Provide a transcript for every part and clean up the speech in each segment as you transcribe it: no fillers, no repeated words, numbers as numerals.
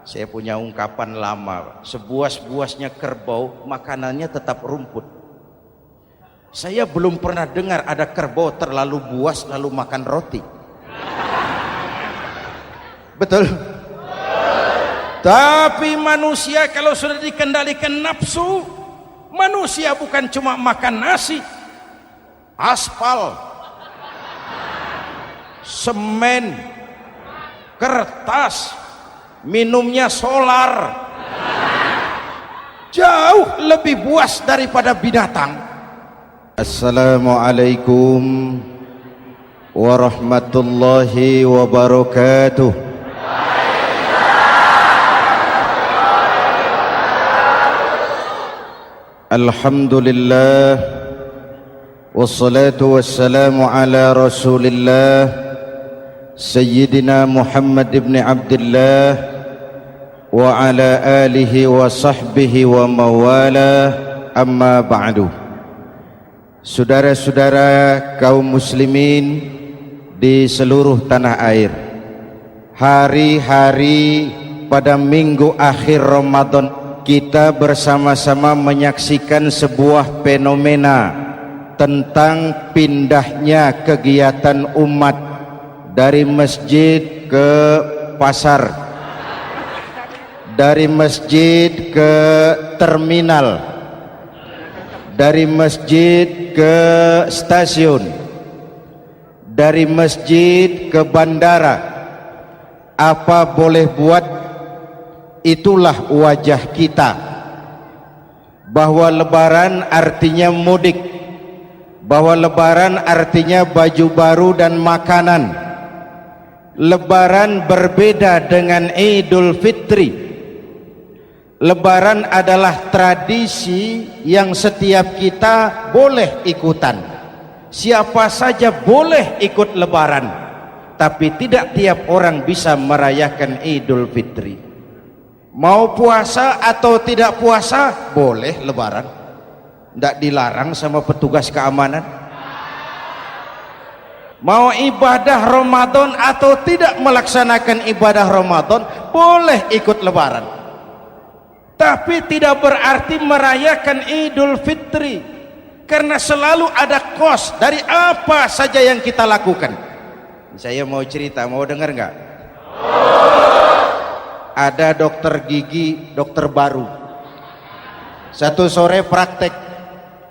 Saya punya ungkapan lama, sebuas-buasnya kerbau makanannya tetap rumput. Saya belum pernah dengar ada kerbau terlalu buas lalu makan roti. Betul? Tapi manusia kalau sudah dikendalikan nafsu, manusia bukan cuma makan nasi, aspal, semen, kertas, minumnya solar, jauh lebih buas daripada binatang. Assalamualaikum warahmatullahi wabarakatuh. Alhamdulillah wassalatu wassalamu ala rasulillah Sayyidina Muhammad ibn Abdullah wa ala alihi wa sahbihi wa mawala, amma ba'du. Saudara-saudara kaum muslimin di seluruh tanah air, hari-hari pada minggu akhir Ramadan kita bersama-sama menyaksikan sebuah fenomena tentang pindahnya kegiatan umat dari masjid ke pasar, dari masjid ke terminal, dari masjid ke stasiun, dari masjid ke bandara. Apa boleh buat, itulah wajah kita, bahwa lebaran artinya mudik, bahwa lebaran artinya baju baru dan makanan. Lebaran berbeda dengan Idul Fitri. Lebaran adalah tradisi yang setiap kita boleh ikutan. Siapa saja boleh ikut lebaran, tapi tidak tiap orang bisa merayakan Idul Fitri. Mau puasa atau tidak puasa boleh lebaran, tidak dilarang sama petugas keamanan. Mau ibadah Ramadan atau tidak melaksanakan ibadah Ramadan boleh ikut lebaran, tapi tidak berarti merayakan Idul Fitri, karena selalu ada kos dari apa saja yang kita lakukan. Saya mau cerita, mau dengar nggak? Ada dokter gigi, dokter baru, satu sore praktek,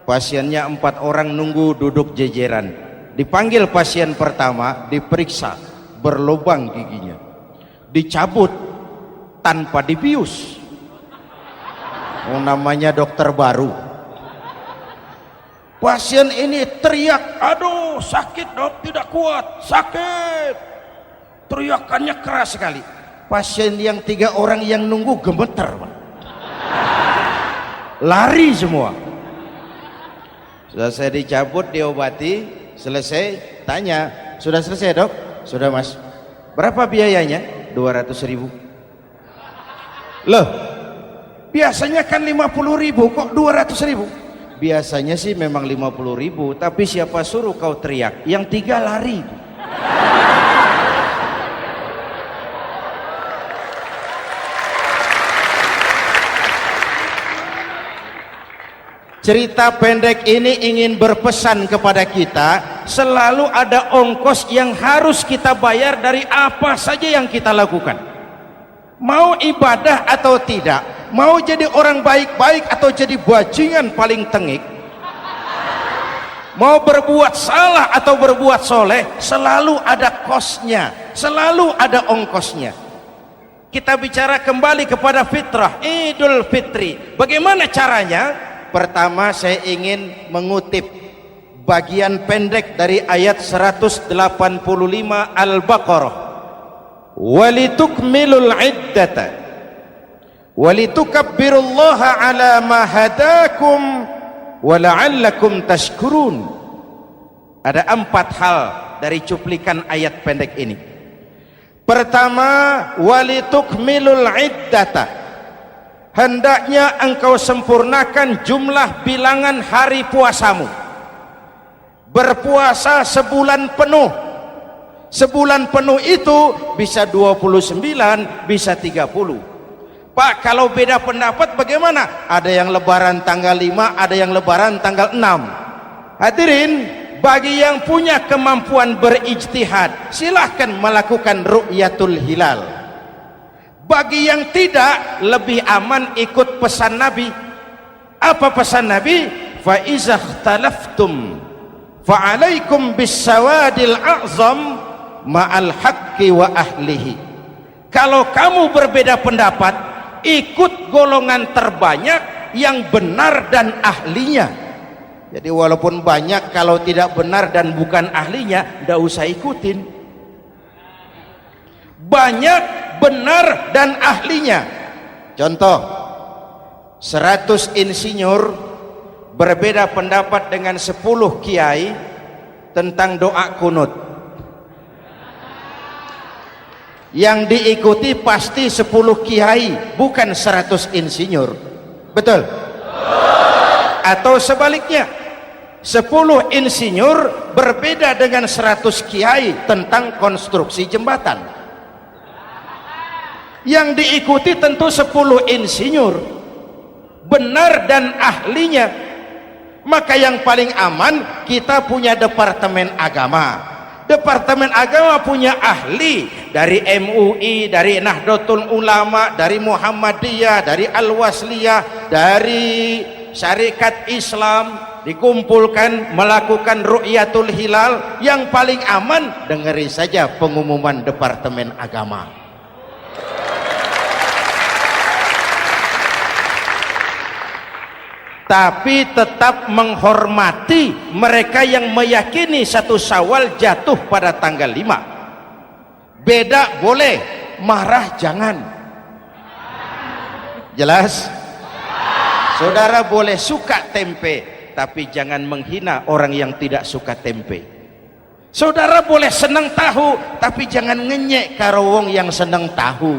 pasiennya 4 orang nunggu duduk jejeran. Dipanggil pasien pertama, diperiksa, berlubang giginya, dicabut tanpa dibius. Namanya dokter baru. Pasien ini teriak, aduh sakit dok, tidak kuat, sakit. Teriakannya keras sekali. Pasien yang 3 orang yang nunggu gemeter, lari semua. Sudah saya dicabut, diobati, selesai, tanya, sudah selesai dok? Sudah mas. Berapa biayanya? 200.000. Loh, biasanya kan 50.000, kok 200.000? Biasanya sih memang 50.000, tapi siapa suruh kau teriak? Yang 3 lari. Cerita pendek ini ingin berpesan kepada kita, selalu ada ongkos yang harus kita bayar dari apa saja yang kita lakukan. Mau ibadah atau tidak, mau jadi orang baik-baik atau jadi bajingan paling tengik, mau berbuat salah atau berbuat soleh, selalu ada kosnya, selalu ada ongkosnya. Kita bicara kembali kepada fitrah, Idul Fitri. Bagaimana caranya? Pertama saya ingin mengutip bagian pendek dari ayat 185 Al-Baqarah. Walitukmilul iddata walitukabbirullaha ala ma hadakum wala'allakum tashkurun. Ada 4 hal dari cuplikan ayat pendek ini. Pertama, walitukmilul iddata, hendaknya engkau sempurnakan jumlah bilangan hari puasamu. Berpuasa sebulan penuh. Sebulan penuh itu bisa 29, bisa 30. Pak, kalau beda pendapat bagaimana? Ada yang lebaran tanggal 5, ada yang lebaran tanggal 6. Hadirin, bagi yang punya kemampuan berijtihad, silahkan melakukan ru'yatul hilal. Bagi yang tidak, lebih aman ikut pesan Nabi. Apa pesan Nabi? Fa iza ikhtalaftum fa alaikum bis-sawadil a'zam ma'al haqqi wa ahlihi. Kalau kamu berbeda pendapat, ikut golongan terbanyak yang benar dan ahlinya. Jadi walaupun banyak, kalau tidak benar dan bukan ahlinya, tidak usah ikutin. Banyak benar dan ahlinya. Contoh, 100 insinyur berbeda pendapat dengan 10 kiai tentang doa kunut. Yang diikuti pasti 10 kiai, bukan 100 insinyur. Betul? Atau sebaliknya, 10 insinyur berbeda dengan 100 kiai tentang konstruksi jembatan. Yang diikuti tentu 10 insinyur, benar dan ahlinya. Maka yang paling aman, kita punya departemen agama. Departemen agama punya ahli dari MUI, dari Nahdlatul Ulama, dari Muhammadiyah, dari Al-Wasliyah, dari Syarikat Islam, dikumpulkan melakukan ru'yatul hilal. Yang paling aman, dengerin saja pengumuman Departemen Agama. Tapi tetap menghormati mereka yang meyakini 1 Syawal jatuh pada tanggal 5. Beda boleh, marah jangan. Jelas? Saudara boleh suka tempe, tapi jangan menghina orang yang tidak suka tempe. Saudara boleh senang tahu, tapi jangan ngenyek karo wong yang senang tahu.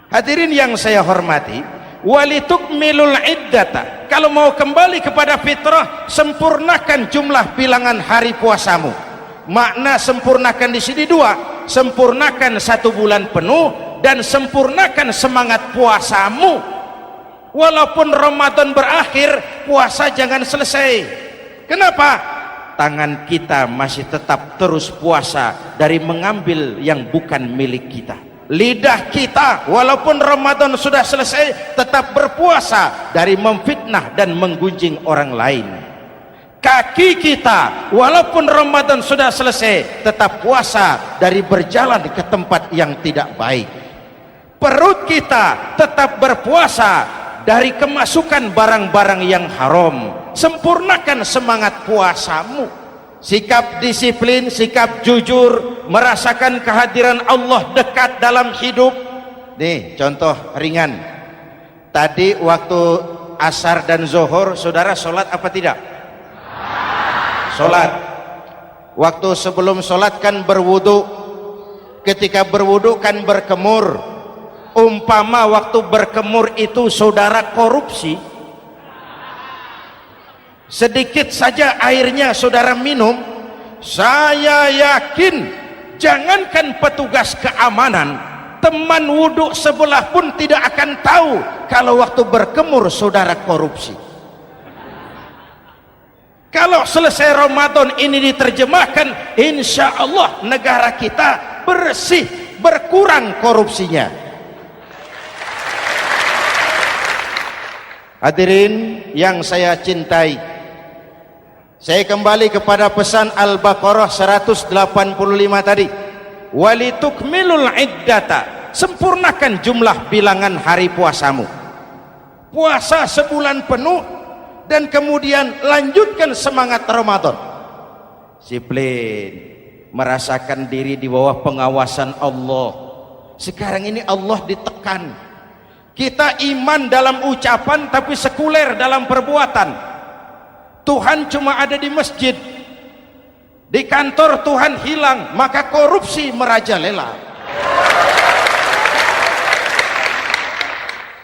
Hadirin yang saya hormati, walitukmilul iddata. Kalau mau kembali kepada fitrah, sempurnakan jumlah bilangan hari puasamu. Makna sempurnakan di sini 2, sempurnakan 1 bulan penuh dan sempurnakan semangat puasamu. Walaupun Ramadan berakhir, puasa jangan selesai. Kenapa? Tangan kita masih tetap terus puasa dari mengambil yang bukan milik kita. Lidah kita walaupun Ramadan sudah selesai tetap berpuasa dari memfitnah dan menggunjing orang lain. Kaki kita walaupun Ramadan sudah selesai tetap puasa dari berjalan ke tempat yang tidak baik. Perut kita tetap berpuasa dari kemasukan barang-barang yang haram. Sempurnakan semangat puasamu. Sikap disiplin, sikap jujur, merasakan kehadiran Allah dekat dalam hidup. Nih contoh ringan, tadi waktu asar dan zuhur saudara sholat apa tidak? Sholat. Waktu sebelum sholat kan berwudu, ketika berwudu kan berkemur. Umpama waktu berkemur itu saudara korupsi, sedikit saja airnya saudara minum, saya yakin jangankan petugas keamanan, teman wudhu sebelah pun tidak akan tahu kalau waktu berkemur saudara korupsi. Kalau selesai Ramadan ini diterjemahkan, insya Allah negara kita bersih, berkurang korupsinya. Hadirin yang saya cintai, saya kembali kepada pesan Al-Baqarah 185 tadi. Walitukmilul iddata, sempurnakan jumlah bilangan hari puasamu. Puasa sebulan penuh dan kemudian lanjutkan semangat Ramadan. Disiplin, merasakan diri di bawah pengawasan Allah. Sekarang ini Allah ditekan. Kita iman dalam ucapan tapi sekuler dalam perbuatan. Tuhan cuma ada di masjid, di kantor Tuhan hilang, maka korupsi merajalela.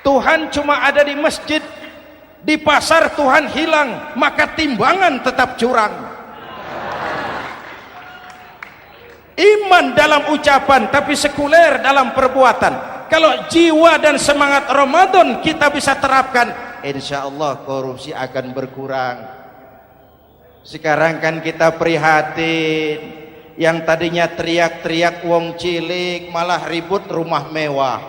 Tuhan cuma ada di masjid, di pasar Tuhan hilang, maka timbangan tetap curang. Iman dalam ucapan tapi sekuler dalam perbuatan. Kalau jiwa dan semangat Ramadan kita bisa terapkan, insya Allah korupsi akan berkurang. Sekarang kan kita prihatin, yang tadinya teriak-teriak wong cilik malah ribut rumah mewah.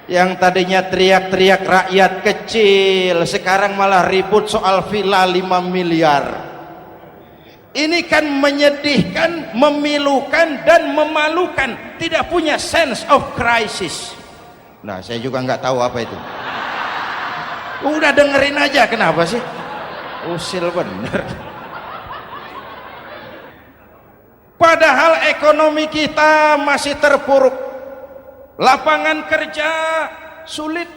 Yang tadinya teriak-teriak rakyat kecil sekarang malah ribut soal villa 5 miliar. Ini kan menyedihkan, memilukan dan memalukan, tidak punya sense of crisis. Nah, saya juga nggak tahu apa itu. Udah dengerin aja, kenapa sih? Usil bener. Padahal ekonomi kita masih terpuruk, lapangan kerja sulit,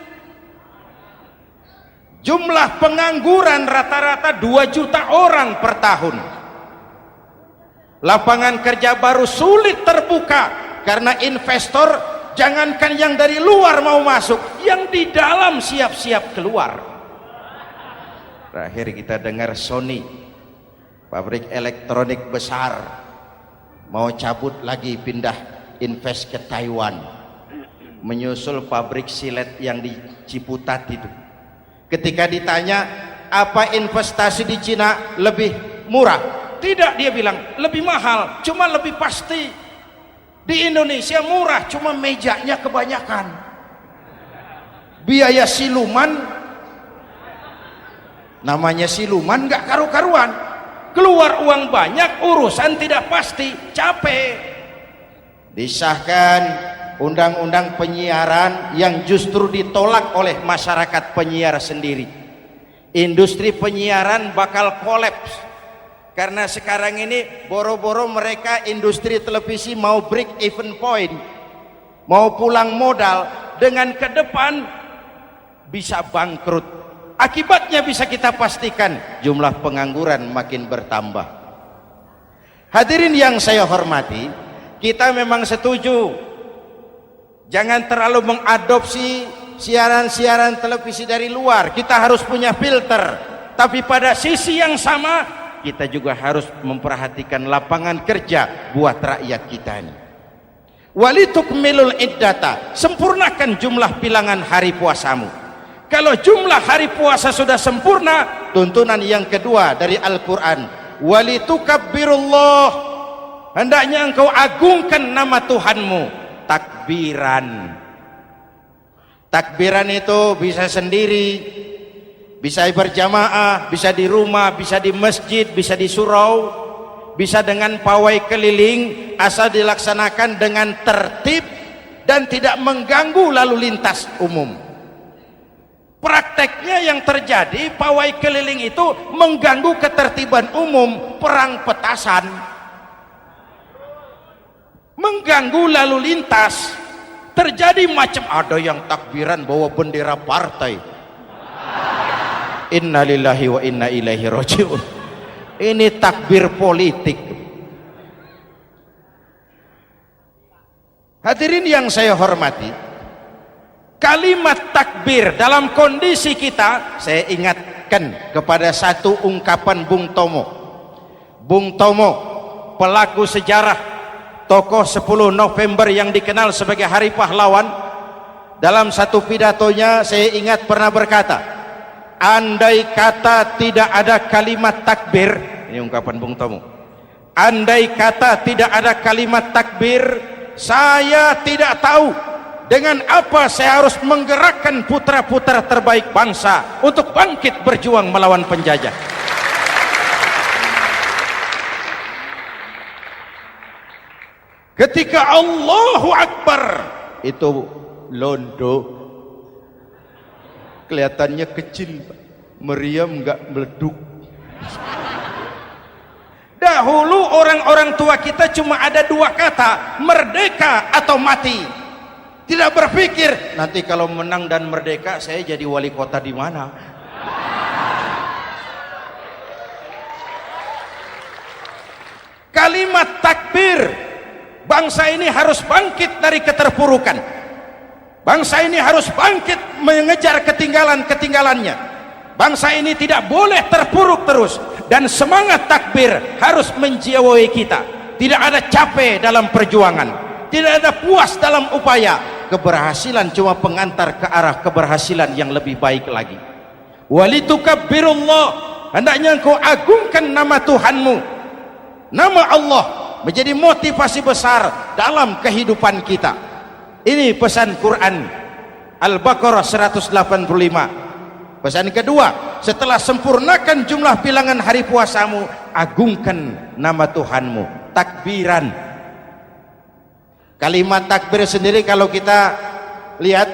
jumlah pengangguran rata-rata 2 juta orang per tahun, lapangan kerja baru sulit terbuka karena investor jangankan yang dari luar mau masuk, yang di dalam siap-siap keluar. Terakhir kita dengar Sony, pabrik elektronik besar, mau cabut lagi, pindah invest ke Taiwan, menyusul pabrik silet yang di Ciputat itu. Ketika ditanya apa investasi di Cina lebih murah, tidak, dia bilang lebih mahal, cuma lebih pasti. Di Indonesia murah, cuma mejanya kebanyakan, biaya siluman, namanya siluman gak karu-karuan, keluar uang banyak, urusan tidak pasti, capek. Disahkan undang-undang penyiaran yang justru ditolak oleh masyarakat penyiar sendiri. Industri penyiaran bakal kolaps karena sekarang ini boro-boro mereka industri televisi mau break even point, mau pulang modal, dengan ke depan bisa bangkrut. Akibatnya bisa kita pastikan, jumlah pengangguran makin bertambah. Hadirin yang saya hormati, kita memang setuju jangan terlalu mengadopsi siaran-siaran televisi dari luar, kita harus punya filter. Tapi pada sisi yang sama kita juga harus memperhatikan lapangan kerja buat rakyat kita ini. Walitukmilul iddata, sempurnakan jumlah bilangan hari puasamu. Kalau jumlah hari puasa sudah sempurna, tuntunan yang kedua dari Al-Quran, walitukabbirullah, hendaknya engkau agungkan nama Tuhanmu. Takbiran, takbiran itu bisa sendiri, bisa berjamaah, bisa di rumah, bisa di masjid, bisa di surau, bisa dengan pawai keliling, asal dilaksanakan dengan tertib dan tidak mengganggu lalu lintas umum. Prakteknya yang terjadi, pawai keliling itu mengganggu ketertiban umum, perang petasan, mengganggu lalu lintas, terjadi macam ada yang takbiran bawa bendera partai. Innalillahi wa inna ilaihi raji'un. Ini takbir politik. Hadirin yang saya hormati, kalimat takbir dalam kondisi kita, saya ingatkan kepada satu ungkapan Bung Tomo. Bung Tomo, pelaku sejarah, tokoh 10 November yang dikenal sebagai Hari Pahlawan, dalam satu pidatonya saya ingat pernah berkata, andai kata tidak ada kalimat takbir, ini ungkapan Bung Tomo, andai kata tidak ada kalimat takbir, saya tidak tahu dengan apa saya harus menggerakkan putra-putra terbaik bangsa untuk bangkit berjuang melawan penjajah. Ketika Allahu Akbar itu londo, kelihatannya kecil, meriam nggak meleduk. Dahulu orang-orang tua kita cuma ada 2 kata, merdeka atau mati. Tidak berpikir nanti kalau menang dan merdeka saya jadi wali kota di mana. Kalimat takbir, bangsa ini harus bangkit dari keterpurukan. Bangsa ini harus bangkit mengejar ketinggalan-ketinggalannya. Bangsa ini tidak boleh terpuruk terus, dan semangat takbir harus menjiwai kita. tidak ada capek dalam perjuangan, tidak ada puas dalam upaya. Keberhasilan cuma pengantar ke arah keberhasilan yang lebih baik lagi. Walitukabbirullah, hendaknya engkau agungkan nama Tuhanmu. Nama Allah menjadi motivasi besar dalam kehidupan kita. Ini pesan Quran Al-Baqarah 185. Pesan kedua, setelah sempurnakan jumlah bilangan hari puasamu, agungkan nama Tuhanmu. Takbiran. Kalimat takbir sendiri kalau kita lihat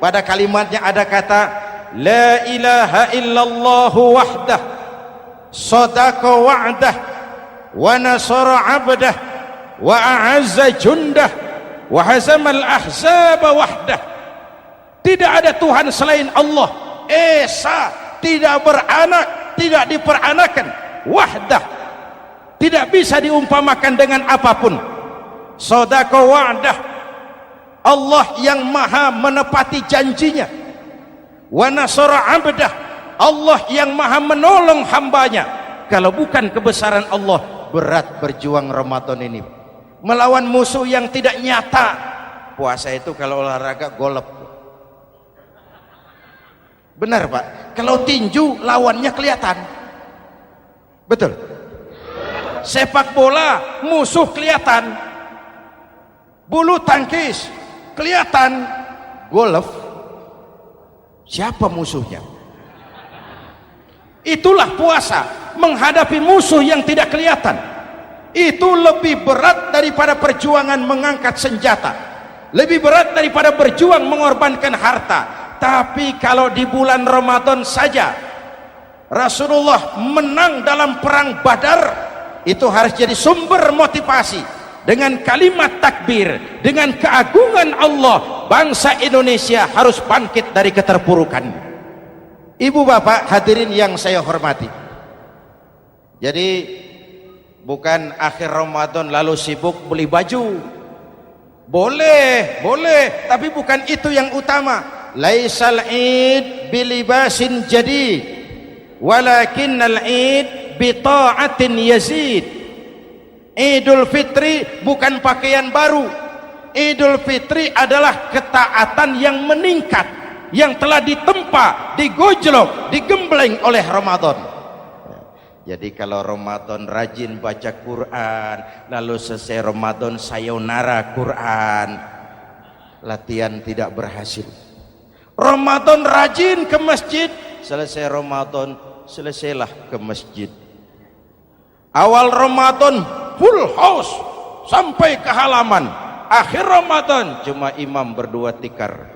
pada kalimatnya ada kata la ilaha illallah wahdah sadaqa wa'dah wa nasara 'abdah wa a'azza jundah wa hazamal ahzaba wahdah. Tidak ada Tuhan selain Allah, esa, tidak beranak, tidak diperanakan, wahdah, tidak bisa diumpamakan dengan apapun. Sadaqa wa'dah, Allah yang maha menepati janjinya. Wa nasara 'abdah, Allah yang maha menolong hambanya. Kalau bukan kebesaran Allah, berat berjuang Ramadan ini melawan musuh yang tidak nyata. Puasa itu kalau olahraga golep. Benar Pak, kalau tinju lawannya kelihatan. Betul. Sepak bola musuh kelihatan. Bulu tangkis kelihatan. Golf siapa musuhnya? Itulah puasa, menghadapi musuh yang tidak kelihatan. Itu lebih berat daripada perjuangan mengangkat senjata, lebih berat daripada berjuang mengorbankan harta. Tapi kalau di bulan Ramadan saja Rasulullah menang dalam perang Badar, itu harus jadi sumber motivasi. Dengan kalimat takbir, dengan keagungan Allah, bangsa Indonesia harus bangkit dari keterpurukan. Ibu bapak hadirin yang saya hormati, jadi bukan akhir Ramadan lalu sibuk beli baju. Boleh, boleh, tapi bukan itu yang utama. Laisal id bilibasin jadid walakinnal id bita'atin yazid. Idul Fitri bukan pakaian baru. Idul Fitri adalah ketaatan yang meningkat, yang telah ditempa, digojlok, digembleng oleh Ramadan. Jadi kalau Ramadan rajin baca Quran, lalu selesai Ramadan sayonara Quran, latihan tidak berhasil. Ramadan rajin ke masjid, selesai Ramadan selesailah ke masjid. Awal Ramadan full house sampai ke halaman, akhir Ramadan cuma imam berdua tikar.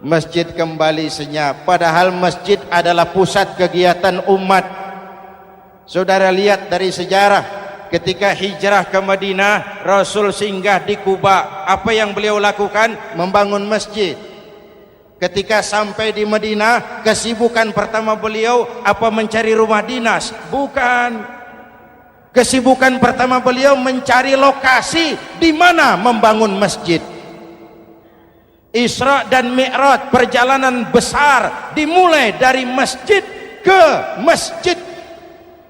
Masjid kembali senyap, padahal masjid adalah pusat kegiatan umat. Saudara lihat dari sejarah, ketika hijrah ke Madinah, Rasul singgah di Kuba. Apa yang beliau lakukan? Membangun masjid. Ketika sampai di Madinah, kesibukan pertama beliau apa? Mencari rumah dinas? Bukan. Kesibukan pertama beliau mencari lokasi di mana membangun masjid. Isra dan Mi'raj, perjalanan besar dimulai dari masjid ke masjid.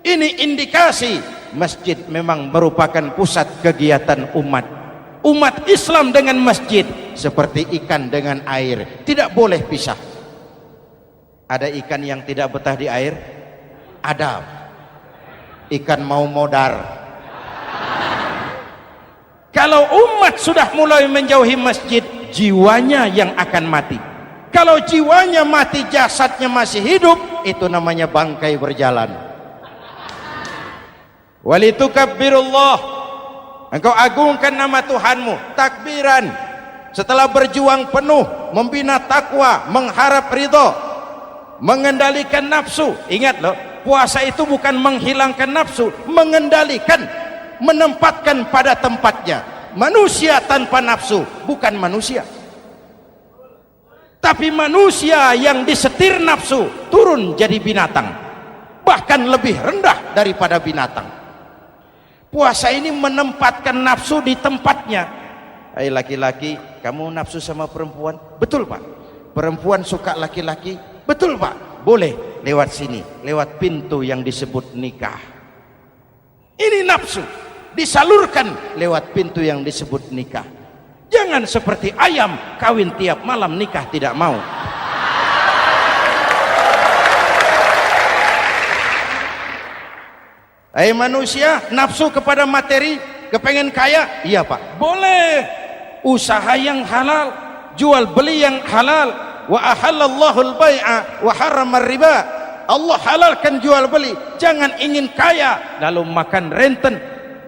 Ini indikasi masjid memang merupakan pusat kegiatan umat. Umat Islam dengan masjid seperti ikan dengan air, tidak boleh pisah. Ada ikan yang tidak betah di air? Ada. Ikan mau modar. Kalau umat sudah mulai menjauhi masjid, jiwanya yang akan mati. Kalau jiwanya mati, jasadnya masih hidup, itu namanya bangkai berjalan. Walitukabbirullah, engkau agungkan nama Tuhanmu. Takbiran, setelah berjuang penuh membina takwa, mengharap ridho, mengendalikan nafsu. Ingat loh, puasa itu bukan menghilangkan nafsu, mengendalikan, menempatkan pada tempatnya. Manusia tanpa nafsu bukan manusia, tapi manusia yang disetir nafsu turun jadi binatang, bahkan lebih rendah daripada binatang. Puasa ini menempatkan nafsu di tempatnya. Hai laki-laki, kamu nafsu sama perempuan? Betul Pak. Perempuan suka laki-laki? Betul Pak. Boleh lewat sini, lewat pintu yang disebut nikah. Ini nafsu disalurkan lewat pintu yang disebut nikah. Jangan seperti ayam kawin tiap malam, nikah tidak mau. Hai manusia, nafsu kepada materi, kepengen kaya, iya pak, boleh. Usaha yang halal, jual beli yang halal. Wa ahallallahu al-bai'a wa harrama riba. Allah halalkan jual beli. Jangan ingin kaya lalu makan renten,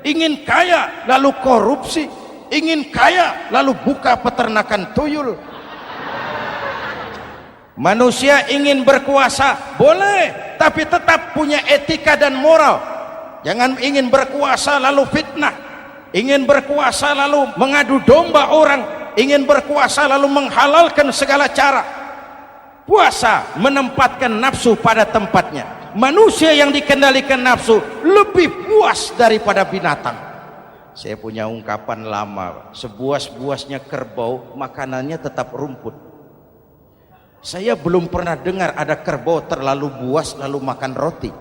ingin kaya lalu korupsi, ingin kaya lalu buka peternakan tuyul. Manusia ingin berkuasa, boleh, tapi tetap punya etika dan moral. Jangan ingin berkuasa lalu fitnah, ingin berkuasa lalu mengadu domba orang, ingin berkuasa lalu menghalalkan segala cara. Puasa menempatkan nafsu pada tempatnya. Manusia yang dikendalikan nafsu lebih puas daripada binatang. Saya punya ungkapan lama, sebuas-buasnya kerbau makanannya tetap rumput. Saya belum pernah dengar ada kerbau terlalu buas lalu makan roti.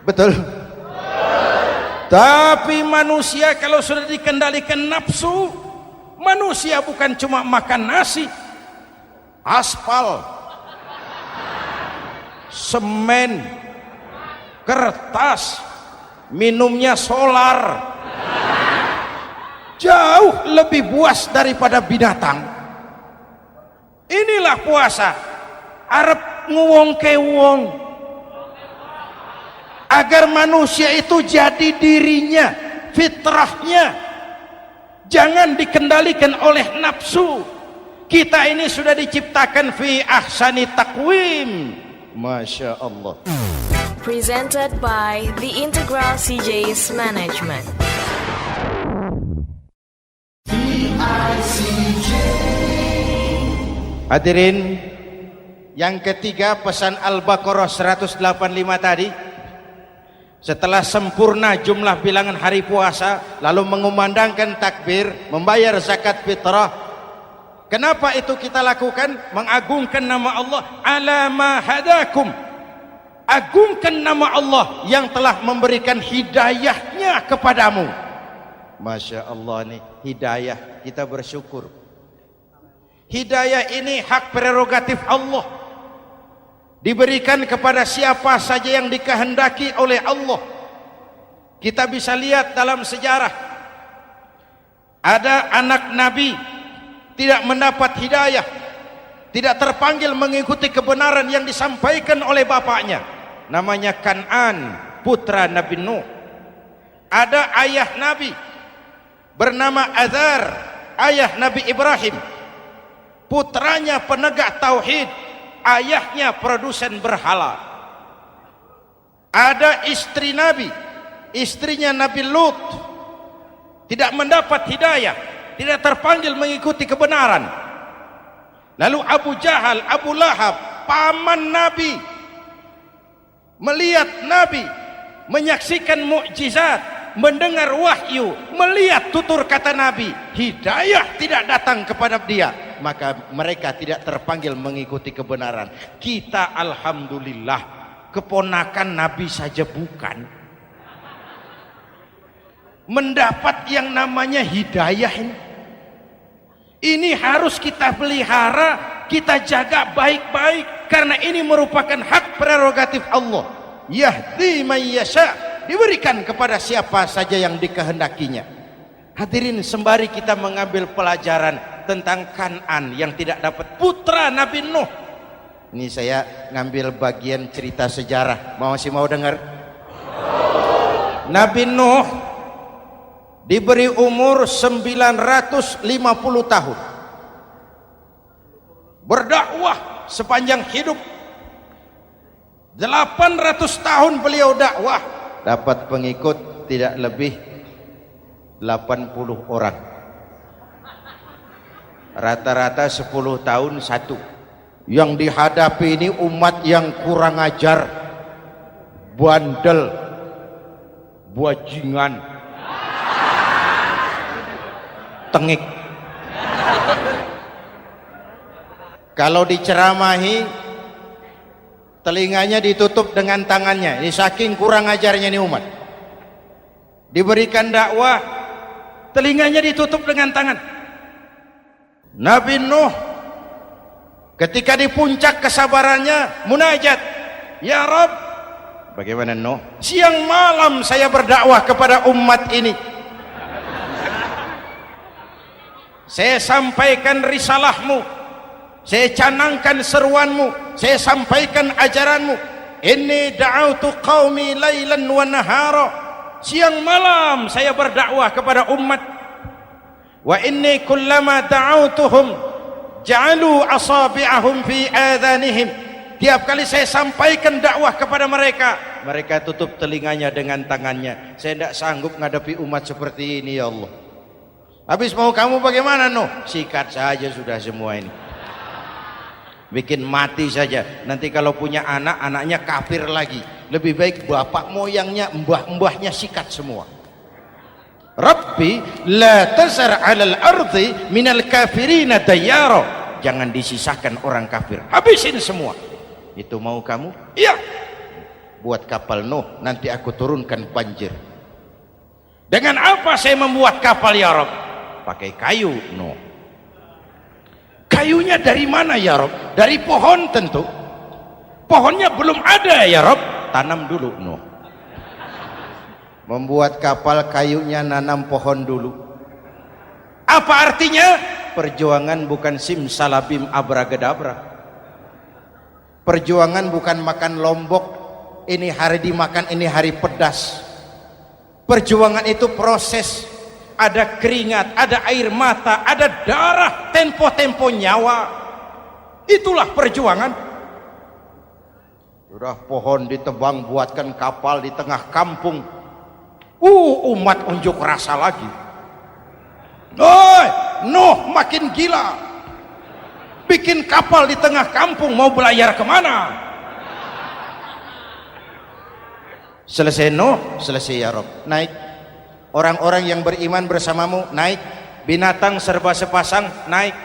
Betul? Tapi manusia kalau sudah dikendalikan nafsu, manusia bukan cuma makan nasi, aspal, semen, kertas, minumnya solar, jauh lebih buas daripada binatang. Inilah puasa, arep nguwong ke wong, agar manusia itu jadi dirinya, fitrahnya, jangan dikendalikan oleh nafsu. Kita ini sudah diciptakan fi ahsani taqwim. Masya Allah. Presented by the Integral CJ's Management. Hadirin, yang ketiga pesan Al-Baqarah 185 tadi. Setelah sempurna jumlah bilangan hari puasa, lalu mengumandangkan takbir, membayar zakat fitrah. Kenapa itu kita lakukan? Mengagungkan nama Allah, ala ma hadakum. Agungkan nama Allah yang telah memberikan hidayahnya kepadamu. Masya Allah nih, hidayah, kita bersyukur. Hidayah ini hak prerogatif Allah, diberikan kepada siapa saja yang dikehendaki oleh Allah. Kita bisa lihat dalam sejarah, ada anak Nabi tidak mendapat hidayah, tidak terpanggil mengikuti kebenaran yang disampaikan oleh bapaknya, namanya Kan'an, putra Nabi Nuh. Ada ayah Nabi bernama Azar, ayah Nabi Ibrahim, putranya penegak tauhid, ayahnya produsen berhala. Ada istri Nabi, istrinya Nabi Lut, tidak mendapat hidayah, tidak terpanggil mengikuti kebenaran. Lalu Abu Jahal, Abu Lahab, paman Nabi, melihat Nabi, menyaksikan mukjizat, mendengar wahyu, melihat tutur kata Nabi, hidayah tidak datang kepada dia, maka mereka tidak terpanggil mengikuti kebenaran. Kita alhamdulillah keponakan Nabi saja bukan, mendapat yang namanya hidayah ini. Ini harus kita pelihara, kita jaga baik-baik, karena ini merupakan hak prerogatif Allah. Yahdi man yasha, diberikan kepada siapa saja yang dikehendakinya. Hadirin, sembari kita mengambil pelajaran tentang Kan'an yang tidak dapat, putra Nabi Nuh. Ini saya ngambil bagian cerita sejarah. Masih mau dengar? Nabi Nuh diberi umur 950 tahun, berdakwah sepanjang hidup. 800 tahun beliau dakwah, dapat pengikut tidak lebih 80 orang, rata-rata 10 tahun satu. Yang dihadapi ini umat yang kurang ajar, bandel, bajingan, tengik. Kalau diceramahi telinganya ditutup dengan tangannya. Ini saking kurang ajarnya ini umat. Diberikan dakwah, telinganya ditutup dengan tangan. Nabi Nuh ketika di puncak kesabarannya munajat, ya Rabb, bagaimana Nuh? Siang malam saya berdakwah kepada umat ini. Saya sampaikan risalahmu, saya canangkan seruanmu, saya sampaikan ajaranmu. Inni da'autu qaumi lailan wa nahara. Siang malam saya berdakwah kepada umat. Wa inni kullama da'autuhum ja'alu asabi'ahum fi adhanihim. Tiap kali saya sampaikan dakwah kepada mereka, mereka tutup telinganya dengan tangannya. Saya tidak sanggup menghadapi umat seperti ini, ya Allah. Habis mau kamu bagaimana Nuh? Sikat saja sudah semua ini. Bikin mati saja. Nanti kalau punya anak, anaknya kafir lagi. Lebih baik bapak moyangnya, mbah-mbahnya sikat semua. Rabbi la tazar 'alal ardi minal kafirina dayyara. Jangan disisakan orang kafir. Habisin semua. Itu mau kamu? Iya. Buat kapal Nuh, nanti aku turunkan banjir. Dengan apa saya membuat kapal ya Rabb? Pakai kayu Nuh. Kayunya dari mana ya Rob? Dari pohon tentu. Pohonnya belum ada ya Rob. Tanam dulu Nuh. Membuat kapal kayunya nanam pohon dulu. Apa artinya? Perjuangan bukan simsalabim abracadabra. Perjuangan bukan makan lombok, ini hari dimakan, ini hari pedas. Perjuangan itu proses. Ada keringat, ada air mata, ada darah, tempo-tempo nyawa. Itulah perjuangan. Sudah pohon ditebang, buatkan kapal di tengah kampung. Umat unjuk rasa lagi. Nuh makin gila. Bikin kapal di tengah kampung, mau belayar kemana? Selesai Nuh, selesai ya Rob. Naik. Orang-orang yang beriman bersamamu naik, binatang serba sepasang naik,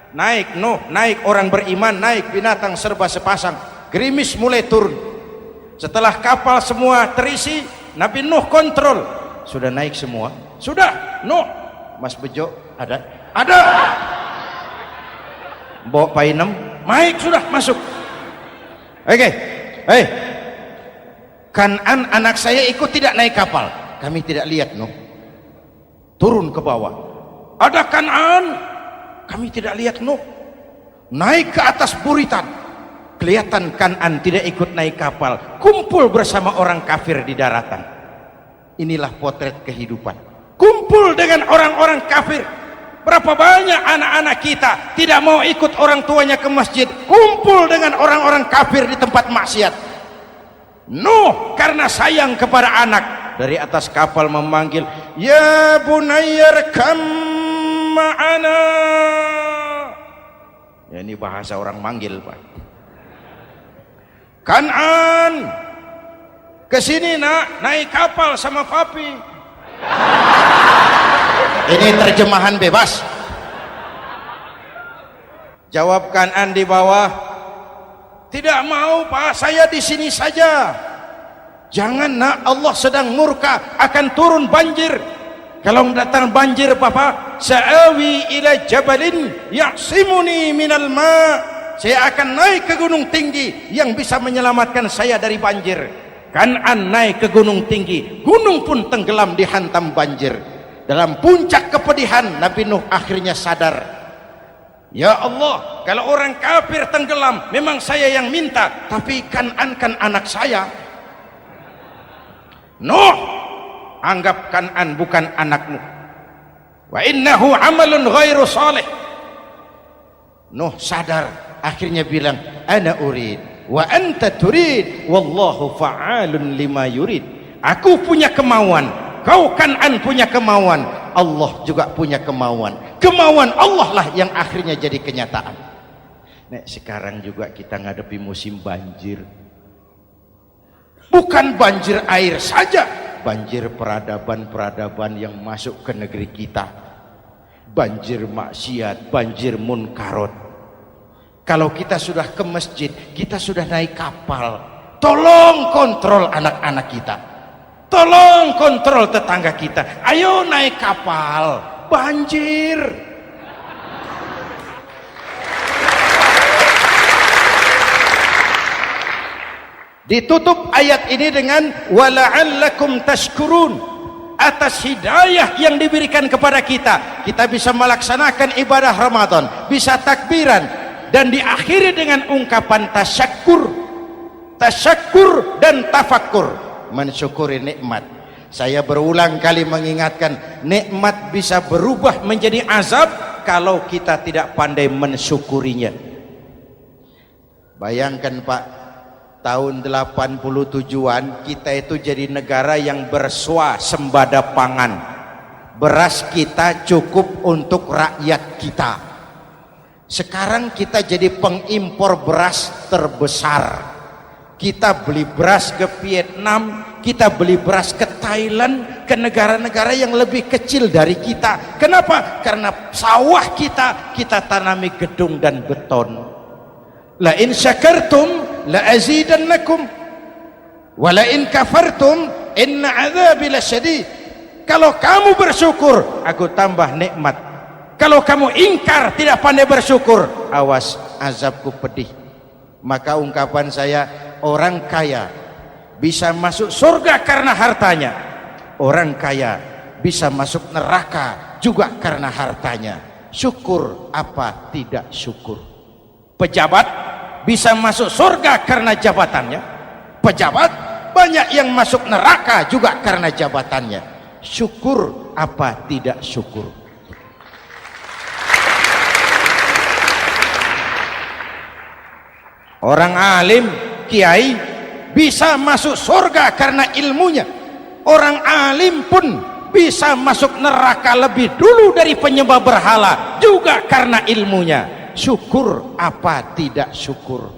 naik Nuh, naik orang beriman naik, binatang serba sepasang. Gerimis mulai turun. Setelah kapal semua terisi, Nabi Nuh kontrol. Sudah naik semua? Sudah. Nuh, Mas Bejo ada? Ada. Bawa painem, naik sudah masuk. Oke, Kan'an anak saya ikut tidak naik kapal. Kami tidak lihat Nuh. Turun ke bawah. Ada Kan'an. Kami tidak lihat Nuh. Naik ke atas buritan. Kelihatan Kan'an tidak ikut naik kapal. Kumpul bersama orang kafir di daratan. Inilah potret kehidupan. Kumpul dengan orang-orang kafir. Berapa banyak anak-anak kita tidak mau ikut orang tuanya ke masjid. Kumpul dengan orang-orang kafir di tempat maksiat. Nuh karena sayang kepada anak, dari atas kapal memanggil, ya bunayya rkam ma'ana. Ya, ini bahasa orang manggil Pak. Kan'an, kesini nak, naik kapal sama papi. Ini terjemahan bebas. Jawab Kan'an di bawah, tidak mau Pak, saya di sini saja. Jangan nak, Allah sedang murka, akan turun banjir. Kalau datang banjir Bapak, sa'awi ila jabalin ya'simuni minal ma'. Saya akan naik ke gunung tinggi yang bisa menyelamatkan saya dari banjir. Kan'an naik ke gunung tinggi, gunung pun tenggelam dihantam banjir. Dalam puncak kepedihan, Nabi Nuh akhirnya sadar, ya Allah, kalau orang kafir tenggelam memang saya yang minta, tapi Kan'an kan anak saya. Nuh, anggap Kan'an bukan anakmu. Wa innahu amalun ghairu salih. Nuh sadar, akhirnya bilang, ana urid wa anta turid wallahu fa'alun lima yurid. Aku punya kemauan, kau Kan'an punya kemauan, Allah juga punya kemauan. Kemauan Allah lah yang akhirnya jadi kenyataan. Nek sekarang juga kita ngadepi musim banjir. Bukan banjir air saja, banjir peradaban-peradaban yang masuk ke negeri kita. Banjir maksiat, banjir munkarot. Kalau kita sudah ke masjid, kita sudah naik kapal, tolong kontrol anak-anak kita, tolong kontrol tetangga kita. Ayo naik kapal, banjir. Ditutup ayat ini dengan wala'allakum tashkurun, atas hidayah yang diberikan kepada kita, kita bisa melaksanakan ibadah Ramadan, bisa takbiran, dan diakhiri dengan ungkapan tasyakkur, tasyakkur dan tafakkur, mensyukuri nikmat. Saya berulang kali mengingatkan, nikmat bisa berubah menjadi azab kalau kita tidak pandai mensyukurinya. Bayangkan Pak, tahun 87-an kita itu jadi negara yang berswasembada pangan. Beras kita cukup untuk rakyat kita. Sekarang kita jadi pengimpor beras terbesar. Kita beli beras ke Vietnam, kita beli beras ke Thailand, ke negara-negara yang lebih kecil dari kita. Kenapa? Karena sawah kita tanami gedung dan beton. La in syakartum la azidannakum wa la in kafartum inna adzabi lasyadid. Kalau kamu bersyukur, aku tambah nikmat. Kalau kamu ingkar, tidak pandai bersyukur, awas, azabku pedih. Maka ungkapan saya, orang kaya bisa masuk surga karena hartanya, orang kaya bisa masuk neraka juga karena hartanya. Syukur apa tidak syukur? Pejabat bisa masuk surga karena jabatannya, pejabat banyak yang masuk neraka juga karena jabatannya. Syukur apa tidak syukur? Orang alim, kiai bisa masuk surga karena ilmunya. Orang alim pun bisa masuk neraka lebih dulu dari penyembah berhala juga karena ilmunya. Syukur apa tidak syukur?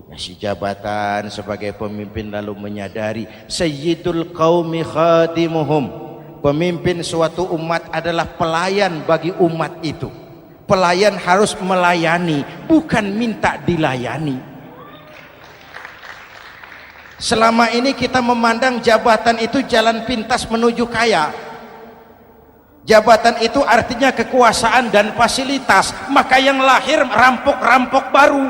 Kasih jabatan sebagai pemimpin lalu menyadari sayyidul qaumi khadimuhum, pemimpin suatu umat adalah pelayan bagi umat itu. Pelayan harus melayani, bukan minta dilayani. Selama ini kita memandang jabatan itu jalan pintas menuju kaya. Jabatan itu artinya kekuasaan dan fasilitas, maka yang lahir rampok-rampok baru.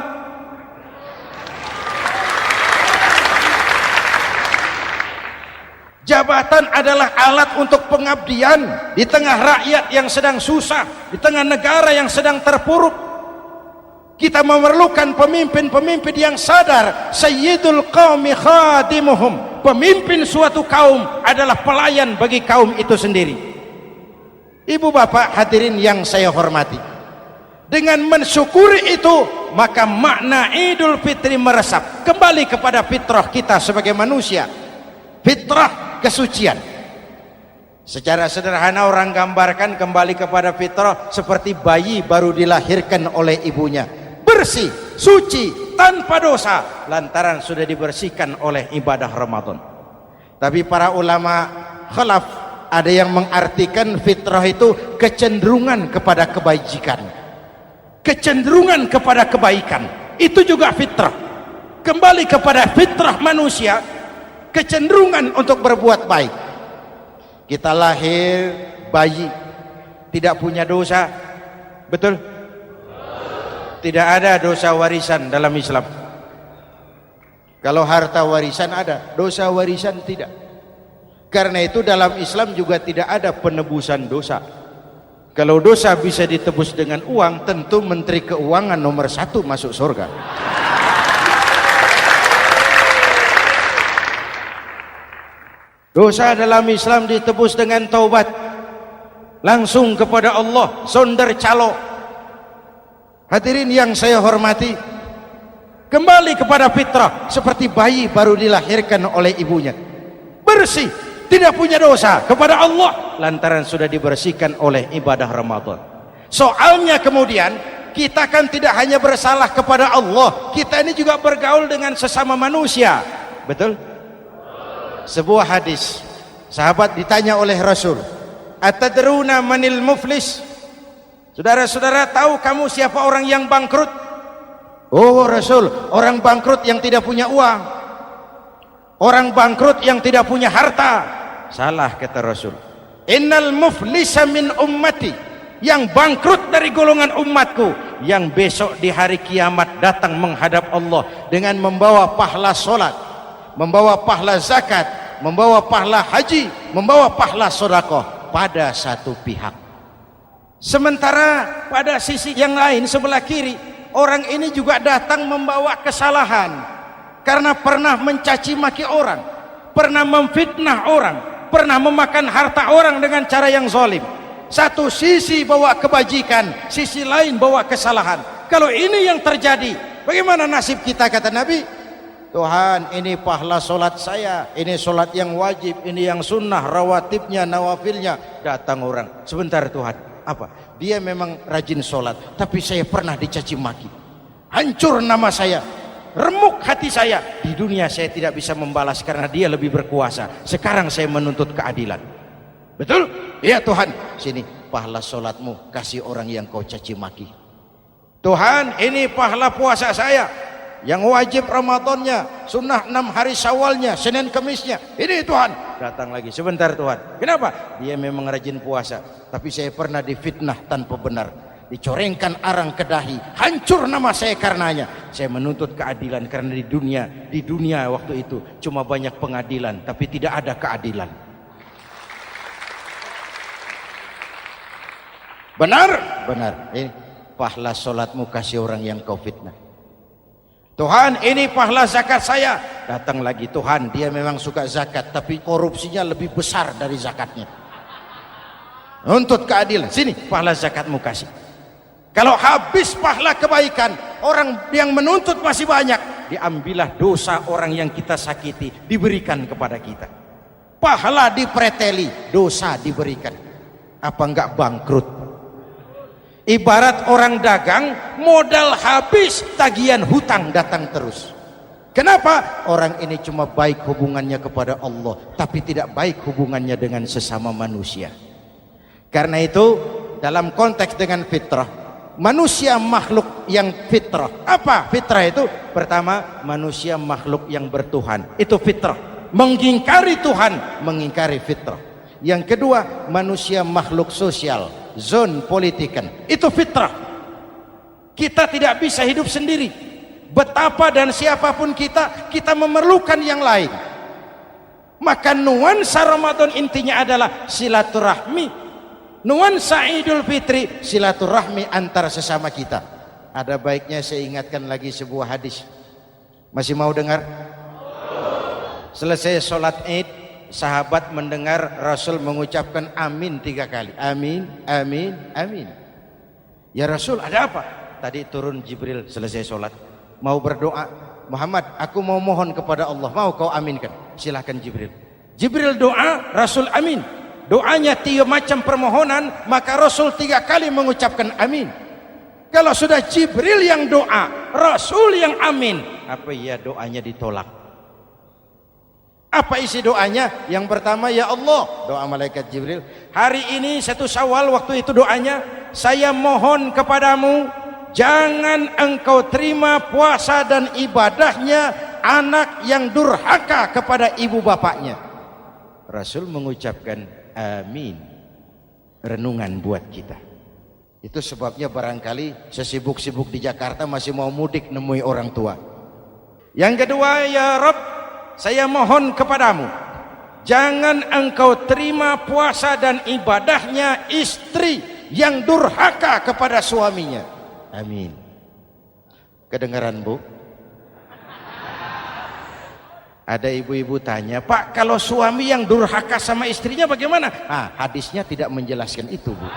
Jabatan adalah alat untuk pengabdian di tengah rakyat yang sedang susah, di tengah negara yang sedang terpuruk. Kita memerlukan pemimpin-pemimpin yang sadar sayyidul qaumi khadimuhum, pemimpin suatu kaum adalah pelayan bagi kaum itu sendiri. Ibu bapak hadirin yang saya hormati, dengan mensyukuri itu maka makna Idul Fitri meresap kembali kepada fitrah kita sebagai manusia, fitrah kesucian. Secara sederhana orang gambarkan kembali kepada fitrah seperti bayi baru dilahirkan oleh ibunya, bersih, suci, tanpa dosa, lantaran sudah dibersihkan oleh ibadah Ramadan. Tapi para ulama khalaf ada yang mengartikan fitrah itu kecenderungan kepada kebajikan, kecenderungan kepada kebaikan, itu juga fitrah. Kembali kepada fitrah manusia, kecenderungan untuk berbuat baik. Kita lahir bayi tidak punya dosa, betul? Tidak ada dosa warisan dalam Islam. Kalau harta warisan ada, dosa warisan tidak. Karena itu dalam Islam juga tidak ada penebusan dosa. Kalau dosa bisa ditebus dengan uang, tentu Menteri Keuangan nomor 1 masuk surga. Dosa dalam Islam ditebus dengan taubat, langsung kepada Allah, sonder calo. Hadirin yang saya hormati, kembali kepada fitrah seperti bayi baru dilahirkan oleh ibunya, bersih, tidak punya dosa kepada Allah lantaran sudah dibersihkan oleh ibadah Ramadan. Soalnya kemudian kita kan tidak hanya bersalah kepada Allah, kita ini juga bergaul dengan sesama manusia, betul? Sebuah hadis, sahabat ditanya oleh Rasul, atadruna manil muflis? Saudara-saudara tahu kamu siapa orang yang bangkrut? Oh Rasul, orang bangkrut yang tidak punya uang, orang bangkrut yang tidak punya harta. Salah kata Rasul. Innal muflisa min ummati, yang bangkrut dari golongan umatku, yang besok di hari kiamat datang menghadap Allah dengan membawa pahala solat, membawa pahala zakat, membawa pahala haji, membawa pahala sedekah pada satu pihak. Sementara pada sisi yang lain sebelah kiri, orang ini juga datang membawa kesalahan karena pernah mencaci maki orang, pernah memfitnah orang, pernah memakan harta orang dengan cara yang zalim. Satu sisi bawa kebajikan, sisi lain bawa kesalahan. Kalau ini yang terjadi, bagaimana nasib kita? Kata Nabi, Tuhan, ini pahala solat saya, ini solat yang wajib, ini yang sunnah, rawatibnya, nawafilnya. Datang orang, sebentar Tuhan, apa? Dia memang rajin solat, tapi saya pernah dicaci maki, hancur nama saya, remuk hati saya. Di dunia saya tidak bisa membalas karena dia lebih berkuasa. Sekarang saya menuntut keadilan. Betul? Iya Tuhan. Sini pahala solatmu, kasih orang yang kau caci maki. Tuhan, ini pahala puasa saya, yang wajib Ramadannya, sunnah 6 hari Syawalnya, Senin Kemisnya. Ini Tuhan. Datang lagi, sebentar Tuhan. Kenapa? Dia memang rajin puasa, tapi saya pernah difitnah tanpa benar, dicorengkan arang ke dahi, hancur nama saya karenanya. Saya menuntut keadilan karena di dunia waktu itu cuma banyak pengadilan, tapi tidak ada keadilan. Benar? Benar. Ini pahala solatmu, kasih orang yang kau fitnah. Tuhan, ini pahala zakat saya. Datang lagi, Tuhan, dia memang suka zakat, tapi korupsinya lebih besar dari zakatnya. Nuntut keadilan. Sini pahala zakatmu kasih. Kalau habis pahala kebaikan, orang yang menuntut masih banyak, diambillah dosa orang yang kita sakiti, diberikan kepada kita. Pahala dipreteli, dosa diberikan. Apa enggak bangkrut? Ibarat orang dagang, modal habis, tagihan hutang datang terus. Kenapa? Orang ini cuma baik hubungannya kepada Allah, tapi tidak baik hubungannya dengan sesama manusia. Karena itu dalam konteks dengan fitrah, manusia makhluk yang fitrah. Apa fitrah itu? Pertama, manusia makhluk yang bertuhan, itu fitrah. Mengingkari Tuhan, mengingkari fitrah. Yang kedua, manusia makhluk sosial, zon politikan, itu fitrah. Kita tidak bisa hidup sendiri. Betapa dan siapapun kita memerlukan yang lain. Maka nuansa Ramadan intinya adalah silaturahmi. Nuansa Idul Fitri silaturahmi antar sesama kita. Ada baiknya saya ingatkan lagi sebuah hadis. Masih mau dengar? Selesai sholat Id, sahabat mendengar Rasul mengucapkan amin 3 kali. Amin, amin, amin. Ya Rasul, ada apa? Tadi turun Jibril selesai sholat, mau berdoa. Muhammad, aku mau mohon kepada Allah, mau kau aminkan? Silahkan Jibril. Jibril doa, Rasul amin. Doanya 3 macam permohonan, maka Rasul 3 kali mengucapkan amin. Kalau sudah Jibril yang doa, Rasul yang amin, apa ya doanya ditolak? Apa isi doanya? Yang pertama, ya Allah, doa malaikat Jibril, hari ini 1 Syawal, waktu itu doanya, saya mohon kepadamu, jangan engkau terima puasa dan ibadahnya anak yang durhaka kepada ibu bapaknya. Rasul mengucapkan amin. Renungan buat kita. Itu sebabnya barangkali sesibuk-sibuk di Jakarta masih mau mudik nemui orang tua. Yang kedua, ya Rabb, saya mohon kepadamu, jangan engkau terima puasa dan ibadahnya istri yang durhaka kepada suaminya. Amin. Kedengaran Bu? Ada ibu-ibu tanya, Pak, kalau suami yang durhaka sama istrinya bagaimana? Hadisnya tidak menjelaskan itu Bu.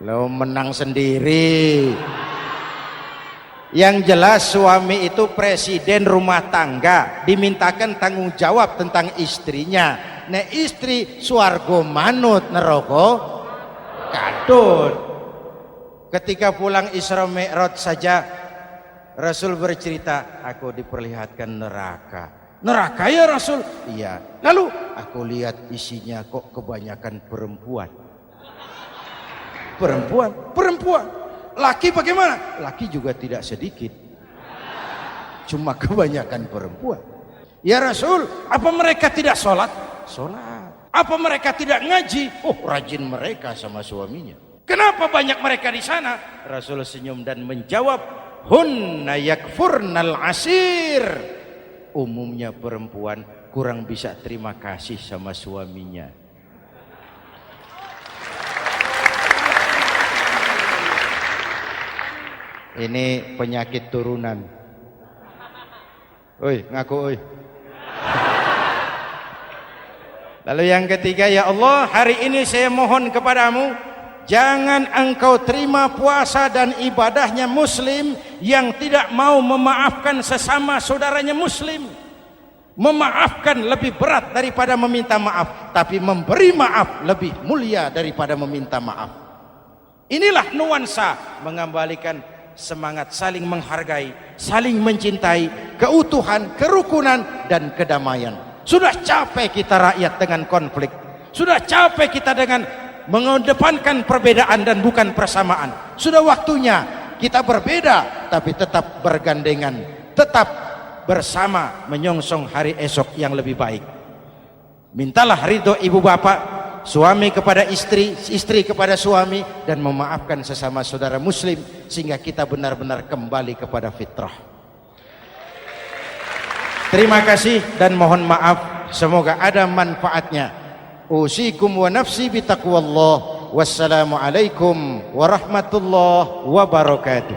Lo menang sendiri. Yang jelas suami itu presiden rumah tangga, dimintakan tanggung jawab tentang istrinya. Nah istri swargo manut neraka kadut. Ketika pulang Isra Mi'raj saja Rasul bercerita, aku diperlihatkan neraka. Neraka ya Rasul? Iya. Lalu aku lihat isinya kok kebanyakan perempuan. Perempuan. Laki bagaimana? Laki juga tidak sedikit. Cuma kebanyakan perempuan. Ya Rasul, apa mereka tidak sholat? Sholat. Apa mereka tidak ngaji? Oh, rajin mereka sama suaminya. Kenapa banyak mereka di sana? Rasul senyum dan menjawab, hunna yakfurnal asir. Umumnya perempuan kurang bisa terima kasih sama suaminya. Ini penyakit turunan. Oi, ngaku oi. Lalu yang ketiga, ya Allah, hari ini saya mohon kepadamu, jangan engkau terima puasa dan ibadahnya muslim yang tidak mau memaafkan sesama saudaranya muslim. Memaafkan lebih berat daripada meminta maaf, tapi memberi maaf lebih mulia daripada meminta maaf. Inilah nuansa mengembalikan semangat saling menghargai, saling mencintai, keutuhan, kerukunan, dan kedamaian. Sudah capek kita rakyat dengan konflik. Sudah capek kita dengan mengedepankan perbedaan dan bukan persamaan. Sudah waktunya kita berbeda tapi tetap bergandengan, tetap bersama menyongsong hari esok yang lebih baik. Mintalah ridho ibu bapak, suami kepada istri, istri kepada suami, dan memaafkan sesama saudara muslim sehingga kita benar-benar kembali kepada fitrah. Terima kasih dan mohon maaf, semoga ada manfaatnya. Usikum wa nafsi bitaqwallah. Wassalamualaikum warahmatullahi wabarakatuh.